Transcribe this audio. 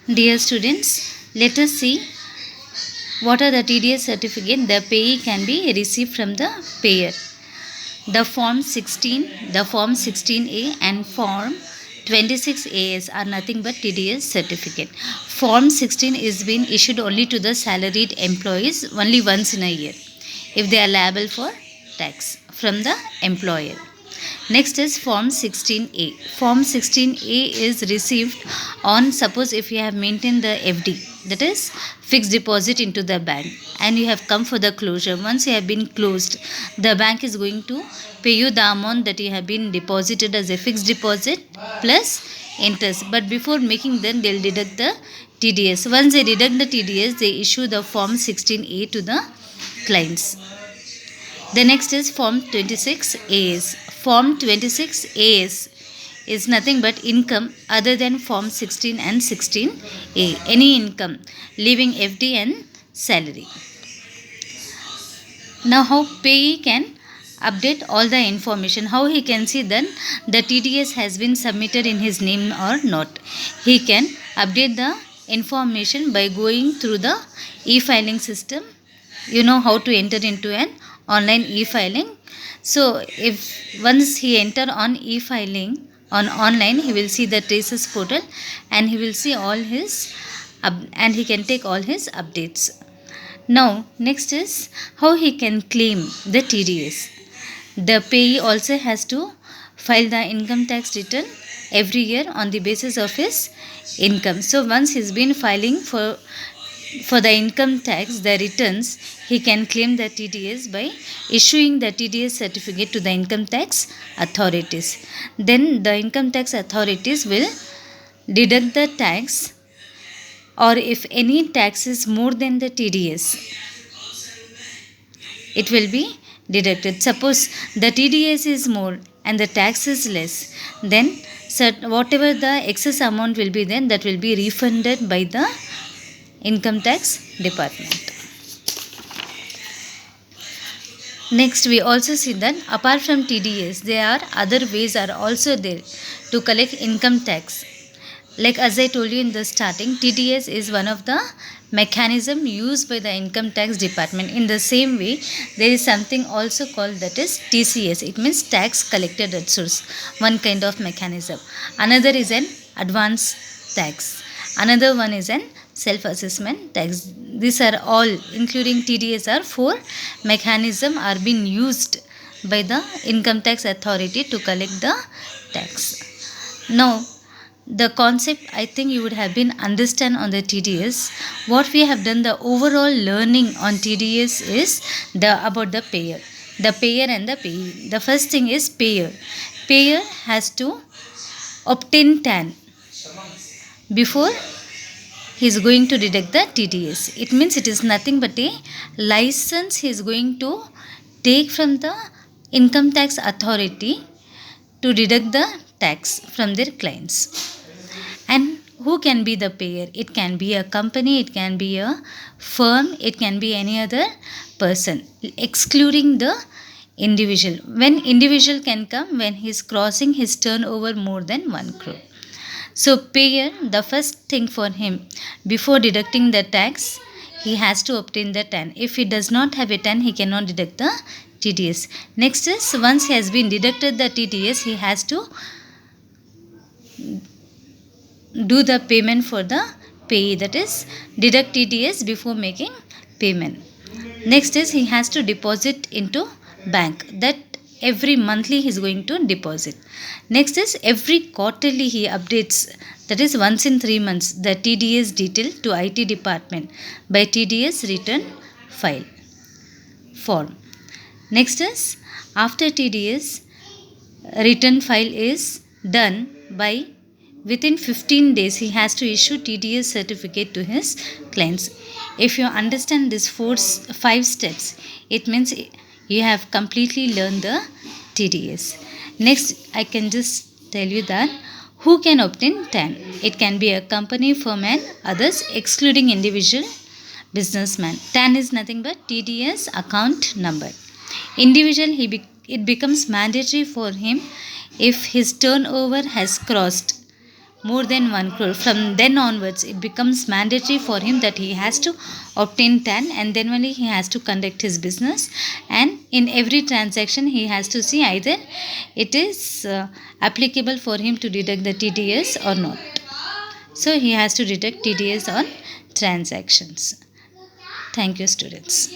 Dear students, let us see what are the TDS certificate the payee can be received from the payer. The Form 16, the Form 16A and Form 26AS are nothing but TDS certificate. Form 16 is being issued only to the salaried employees only once in a year if they are liable for tax from the employer. Next is Form 16A. Form 16A is received on, suppose if you have maintained the FD, that is fixed deposit into the bank, and you have come for the closure. Once you have been closed, the bank is going to pay you the amount that you have been deposited as a fixed deposit plus interest. But before making them, they'll deduct the TDS. Once they deduct the TDS, they issue the Form 16A to the clients. The next is Form 26AS. Form 26AS is nothing but income other than Form 16 and 16A. Any income, leaving FD and salary. Now, how payee can update all the information, how he can see that the TDS has been submitted in his name or not. He can update the information by going through the e-filing system. You know how to enter into an online e-filing. So if once he enter on e-filing on online, he will see the traces portal and he will see all his and he can take all his updates. Now, next is how he can claim the TDS. The payee also has to file the income tax return every year on the basis of his income. So, once he's been filing for the income tax, the returns, he can claim the TDS by issuing the TDS certificate to the income tax authorities. Then the income tax authorities will deduct the tax, or if any tax is more than the TDS, it will be deducted. Suppose the TDS is more and the tax is less, then whatever the excess amount will be, then that will be refunded by the income tax department. Next, we also see that apart from TDS, there are other ways are also there to collect income tax. Like as I told you in the starting, TDS is one of the mechanism used by the income tax department. In the same way, there is something also called that is TCS. It means tax collected at source, one kind of mechanism. Another is an advance tax. Another one is an self-assessment tax. These are all, including TDS, are four mechanism are being used by the income tax authority to collect the tax. Now, the concept I think you would have been understand on the TDS. What we have done, the overall learning on TDS is about the payer. The payer and the payee. The first thing is payer. Payer has to obtain TAN before he is going to deduct the TDS. It means it is nothing but a license he is going to take from the income tax authority to deduct the tax from their clients. And who can be the payer? It can be a company, it can be a firm, it can be any other person, excluding the individual. When individual can come when he is crossing his turnover more than 1 crore. So payer, the first thing for him, before deducting the tax, he has to obtain the TAN. If he does not have a TAN, he cannot deduct the TDS. Next is, once he has been deducted the TDS, he has to do the payment for the payee, that is deduct TDS before making payment. Next is he has to deposit into bank, that every monthly he is going to deposit. Next is every quarterly he updates, that is once in 3 months, the TDS detail to IT department by TDS return file form. Next is after TDS return file is done by within 15 days, he has to issue TDS certificate to his clients. If you understand these 5 steps, it means you have completely learned the TDS. Next, I can just tell you that who can obtain TAN. It can be a company, firm and others, excluding individual businessman. TAN is nothing but TDS account number. Individual, it becomes mandatory for him if his turnover has crossed more than 1 crore, from then onwards it becomes mandatory for him that he has to obtain TAN, and then only he has to conduct his business. And in every transaction he has to see either it is applicable for him to deduct the TDS or not. So he has to deduct TDS on transactions. Thank you, students.